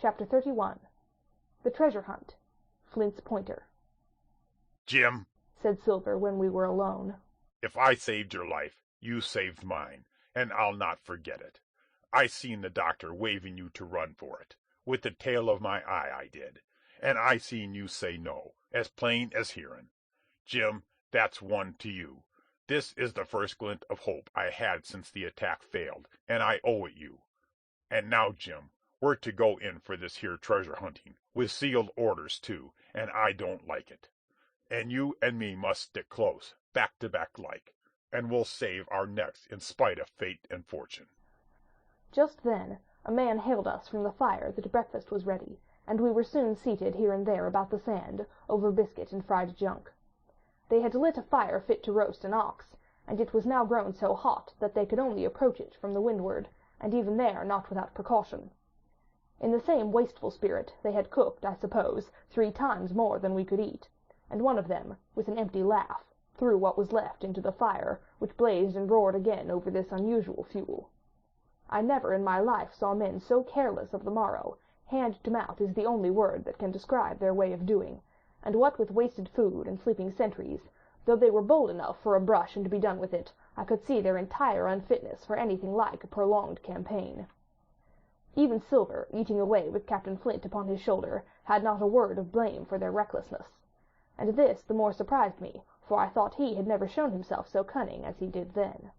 Chapter 31. The Treasure Hunt. Flint's Pointer. "Jim," said Silver when we were alone, "if I saved your life, you saved mine, and I'll not forget it. I seen the doctor waving you to run for it. With the tail of my eye I did. And I seen you say no, as plain as hearin'. Jim, that's one to you. This is the first glint of hope I had since the attack failed, and I owe it you. And now, Jim, we're to go in for this here treasure hunting, with sealed orders too, and I don't like it. And you and me must stick close, back to back like, and we'll save our necks in spite of fate and fortune." Just then a man hailed us from the fire that breakfast was ready, and we were soon seated here and there about the sand, over biscuit and fried junk. They had lit a fire fit to roast an ox, and it was now grown so hot that they could only approach it from the windward, and even there not without precaution. In the same wasteful spirit they had cooked, I suppose, 3 times more than we could eat, and one of them, with an empty laugh, threw what was left into the fire, which blazed and roared again over this unusual fuel. I never in my life saw men so careless of the morrow. Hand to mouth is the only word that can describe their way of doing, and what with wasted food and sleeping sentries, though they were bold enough for a brush and to be done with it, I could see their entire unfitness for anything like a prolonged campaign. Even Silver, eating away with Captain Flint upon his shoulder, had not a word of blame for their recklessness, and this the more surprised me, for I thought he had never shown himself so cunning as he did then.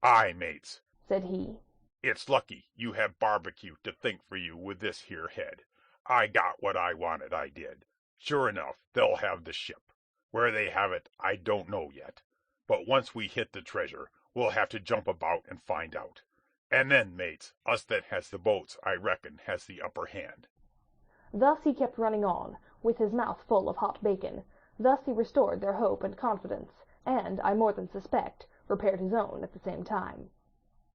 "Aye, mates," said he. "It's lucky you have barbecue to think for you with this here head. I got what I wanted, I did. Sure enough, they'll have the ship. Where they have it, I don't know yet. But once we hit the treasure, we'll have to jump about and find out. And then, mates, us that has the boats, I reckon, has the upper hand." Thus he kept running on, with his mouth full of hot bacon. Thus he restored their hope and confidence, and, I more than suspect, repaired his own at the same time.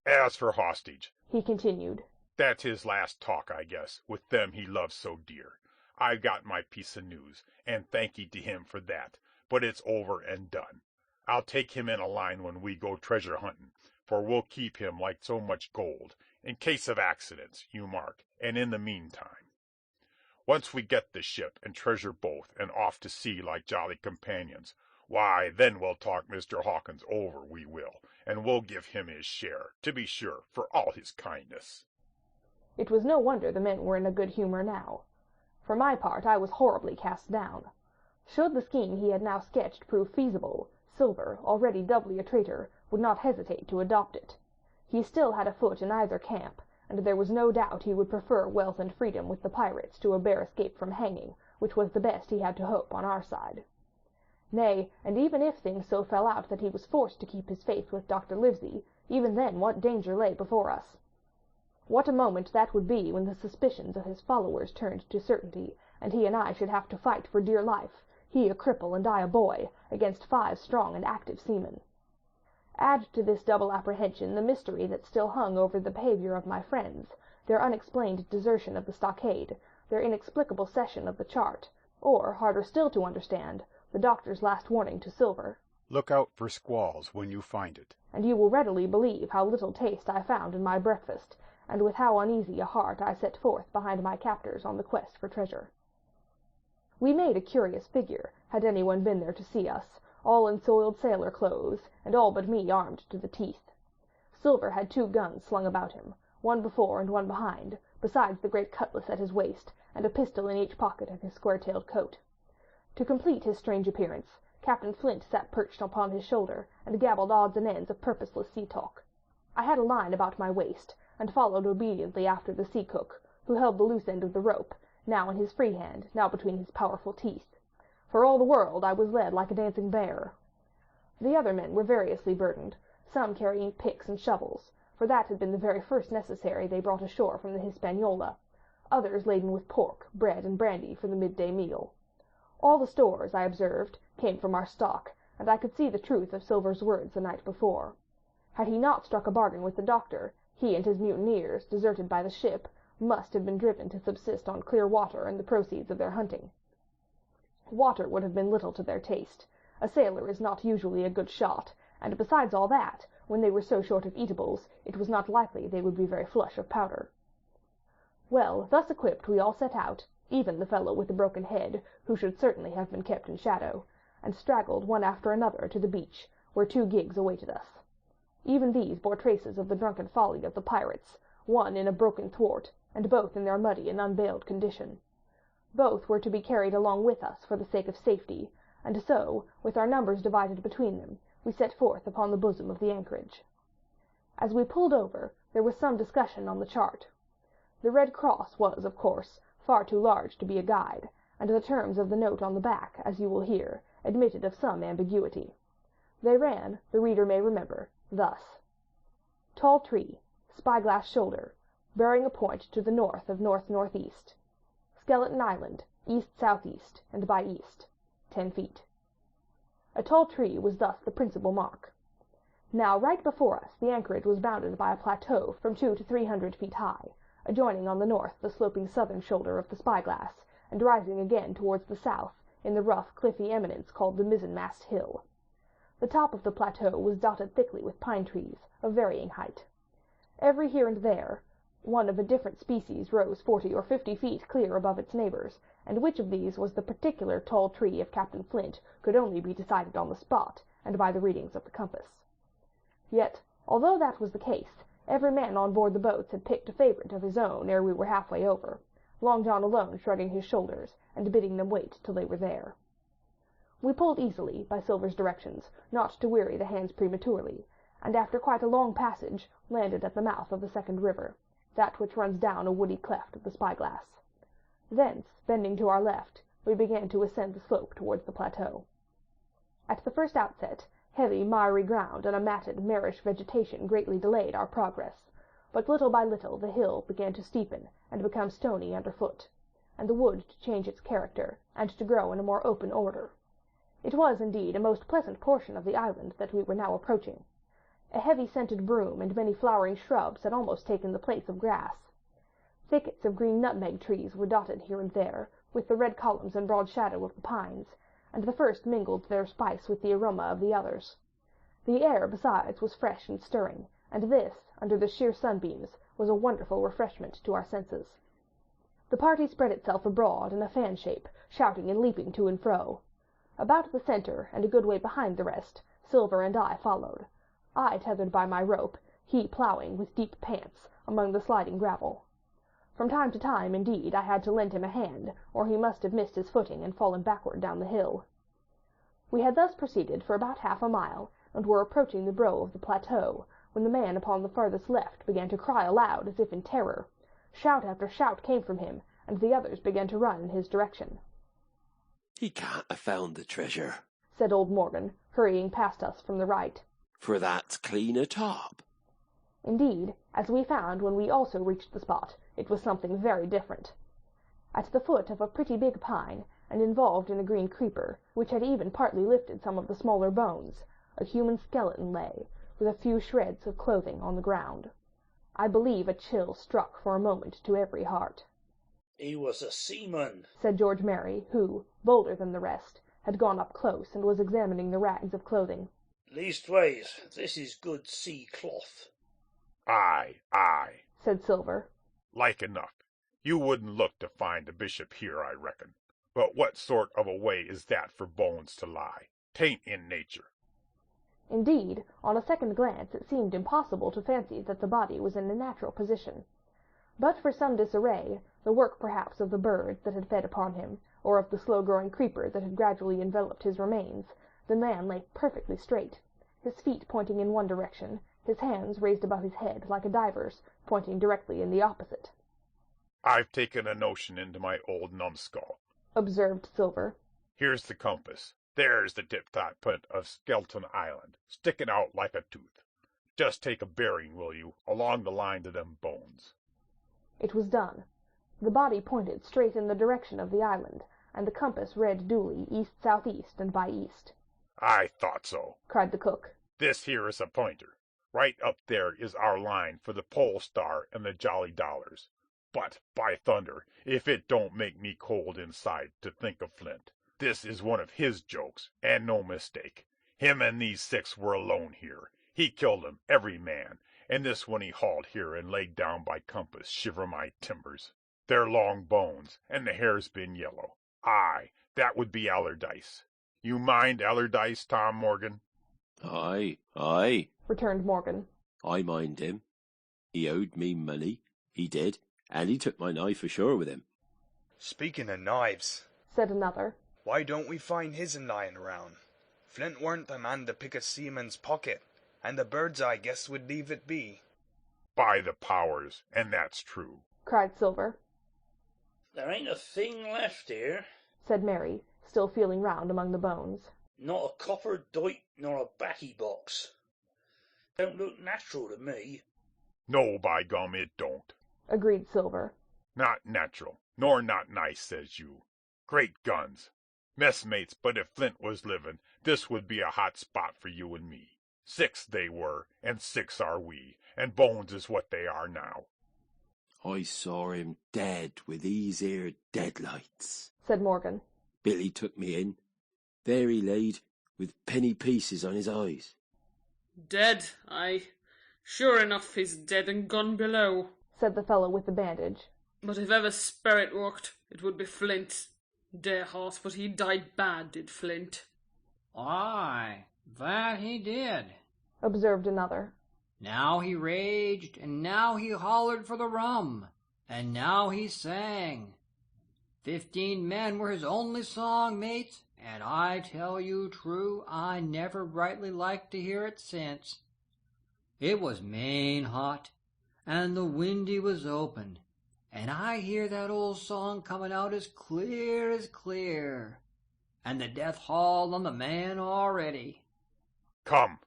"As for Hostage," he continued, "that's his last talk, I guess, with them he loves so dear. I've got my piece of news, and thankee to him for that, but it's over and done. I'll take him in a line when we go treasure hunting, for we'll keep him like so much gold, in case of accidents, you mark, and in the meantime. Once we get the ship and treasure both, and off to sea like jolly companions, why, then we'll talk Mr. Hawkins over, we will, and we'll give him his share, to be sure, for all his kindness." It was no wonder the men were in a good humor now. For my part, I was horribly cast down. Should the scheme he had now sketched prove feasible, Silver, already doubly a traitor, would not hesitate to adopt it. He still had a foot in either camp, and there was no doubt he would prefer wealth and freedom with the pirates to a bare escape from hanging, which was the best he had to hope on our side. Nay, and even if things so fell out that he was forced to keep his faith with Dr. Livesey, even then what danger lay before us? What a moment that would be when the suspicions of his followers turned to certainty, and he and I should have to fight for dear life, he a cripple and I a boy, against 5 strong and active seamen. Add to this double apprehension the mystery that still hung over the behavior of my friends, their unexplained desertion of the stockade, their inexplicable cession of the chart, or, harder still to understand, the doctor's last warning to Silver, "Look out for squalls when you find it," and you will readily believe how little taste I found in my breakfast, and with how uneasy a heart I set forth behind my captors on the quest for treasure. We made a curious figure, had anyone been there to see us, all in soiled sailor clothes, and all but me armed to the teeth. Silver had 2 guns slung about him, one before and one behind, besides the great cutlass at his waist, and a pistol in each pocket of his square-tailed coat. To complete his strange appearance, Captain Flint sat perched upon his shoulder, and gabbled odds and ends of purposeless sea-talk. I had a line about my waist, and followed obediently after the sea-cook, who held the loose end of the rope, now in his free hand, now between his powerful teeth. For all the world I was led like a dancing bear. The other men were variously burdened, some carrying picks and shovels, for that had been the very first necessary they brought ashore from the Hispaniola, others laden with pork, bread, and brandy for the midday meal. All the stores, I observed, came from our stock, and I could see the truth of Silver's words the night before. Had he not struck a bargain with the doctor, he and his mutineers, deserted by the ship, must have been driven to subsist on clear water and the proceeds of their hunting. Water would have been little to their taste. A sailor is not usually a good shot, and besides all that, when they were so short of eatables, it was not likely they would be very flush of powder. Well, thus equipped we all set out, even the fellow with the broken head, who should certainly have been kept in shadow, and straggled one after another to the beach, where 2 gigs awaited us. Even these bore traces of the drunken folly of the pirates, one in a broken thwart, and both in their muddy and unbaled condition. Both were to be carried along with us for the sake of safety, and so, with our numbers divided between them, we set forth upon the bosom of the anchorage. As we pulled over, there was some discussion on the chart. The Red Cross was, of course, far too large to be a guide, and the terms of the note on the back, as you will hear, admitted of some ambiguity. They ran, the reader may remember, thus: Tall tree, spyglass shoulder, bearing a point to the north of north-northeast. Skeleton Island, east-southeast, and by east, 10 feet. A tall tree was thus the principal mark. Now, right before us, the anchorage was bounded by a plateau from 200 to 300 feet high, adjoining on the north the sloping southern shoulder of the spyglass, and rising again towards the south in the rough, cliffy eminence called the mizzenmast hill. The top of the plateau was dotted thickly with pine trees, of varying height. Every here and there, one of a different species rose 40 or 50 feet clear above its neighbors, and which of these was the particular tall tree of Captain Flint could only be decided on the spot, and by the readings of the compass. Yet, although that was the case, every man on board the boats had picked a favorite of his own ere we were halfway over, Long John alone shrugging his shoulders, and bidding them wait till they were there. We pulled easily, by Silver's directions, not to weary the hands prematurely, and after quite a long passage, landed at the mouth of the second river, that which runs down a woody cleft of the spyglass. Thence, bending to our left, we began to ascend the slope towards the plateau. At the first outset, heavy, miry ground and a matted, marish vegetation greatly delayed our progress, but little by little the hill began to steepen and become stony underfoot, and the wood to change its character, and to grow in a more open order. It was, indeed, a most pleasant portion of the island that we were now approaching. A heavy scented broom and many flowering shrubs had almost taken the place of grass. Thickets of green nutmeg trees were dotted here and there, with the red columns and broad shadow of the pines, and the first mingled their spice with the aroma of the others. The air, besides, was fresh and stirring, and this, under the sheer sunbeams, was a wonderful refreshment to our senses. The party spread itself abroad in a fan shape, shouting and leaping to and fro. About the centre, and a good way behind the rest, Silver and I followed, I tethered by my rope, he ploughing, with deep pants, among the sliding gravel. From time to time, indeed, I had to lend him a hand, or he must have missed his footing and fallen backward down the hill. We had thus proceeded for about half a mile, and were approaching the brow of the plateau, when the man upon the farthest left began to cry aloud as if in terror. Shout after shout came from him, and the others began to run in his direction. "He can't have found the treasure," said old Morgan, hurrying past us from the right. "for that's clean atop." Indeed, as we found when we also reached the spot, it was something very different. At the foot of a pretty big pine, and involved in a green creeper, which had even partly lifted some of the smaller bones, a human skeleton lay, with a few shreds of clothing on the ground. I believe a chill struck for a moment to every heart. "He was a seaman," said George Merry, who, bolder than the rest, had gone up close and was examining the rags of clothing. "Leastways, this is good sea cloth." Aye, aye, said Silver. like enough. You wouldn't look to find a bishop here, I reckon. But what sort of a way is that for bones to lie? 'Tain't in nature. Indeed, on a second glance it seemed impossible to fancy that the body was in a natural position. But for some disarray, the work perhaps of the birds that had fed upon him, or of the slow-growing creeper that had gradually enveloped his remains, the man lay perfectly straight, his feet pointing in one direction, his hands raised above his head like a diver's, pointing directly in the opposite. I've taken a notion into my old numbskull, observed Silver. Here's the compass. There's the tip-top point of Skeleton Island, sticking out like a tooth. Just take a bearing, will you, along the line to them bones. It was done. The body pointed straight in the direction of the island, and the compass read duly east-southeast and by east. I thought so, cried the cook. This here is a pointer. Right up there is our line for the Pole Star and the Jolly Dollars. But, by thunder, if it don't make me cold inside to think of Flint. This is one of his jokes, and no mistake. Him and these 6 were alone here. He killed 'em, every man, and this one he hauled here and laid down by compass, shiver my timbers. They're long bones, and the hair's been yellow. Aye, that would be Allardyce. You mind Allardyce, Tom Morgan? Aye, aye, returned Morgan. I mind him. He owed me money, he did, and he took my knife ashore with him. Speaking of knives, said another, why don't we find his'n lying around? Flint weren't the man to pick a seaman's pocket, and the bird's eye guess would leave it be. By the powers, and that's true, cried Silver. There ain't a thing left here. Said Mary, still feeling round among the bones. Not a copper doit nor a baccy box. Don't look natural to me. No, by gum, it don't. Agreed Silver. Not natural, nor not nice, says you. Great guns. Messmates, but if Flint was livin', this would be a hot spot for you and me. 6 they were, and 6 are we, and bones is what they are now. I saw him dead with these here deadlights, said Morgan. Billy took me in. There he laid, with penny pieces on his eyes. Dead, aye. Sure enough he's dead and gone below, said the fellow with the bandage. But if ever spirit worked, it would be Flint. Dear heart, but he died bad, did Flint. Aye, that he did. Observed another. Now he raged, and now he hollered for the rum, and now he sang. 15 men were his only song, mates, and I tell you true, I never rightly liked to hear it since. It was main hot, and the windy was open, and I hear that old song coming out as clear, and the death haul on the man already. Come,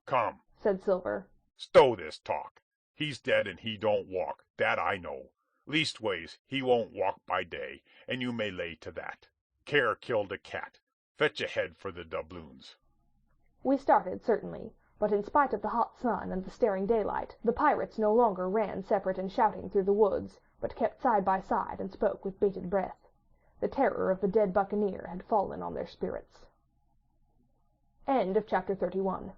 said Silver. Stow this talk. He's dead and he don't walk, that I know. Leastways, he won't walk by day, and you may lay to that. Care killed a cat. Fetch a head for the doubloons. We started, certainly, but in spite of the hot sun and the staring daylight, the pirates no longer ran separate and shouting through the woods, but kept side by side and spoke with bated breath. The terror of the dead buccaneer had fallen on their spirits. End of chapter 31.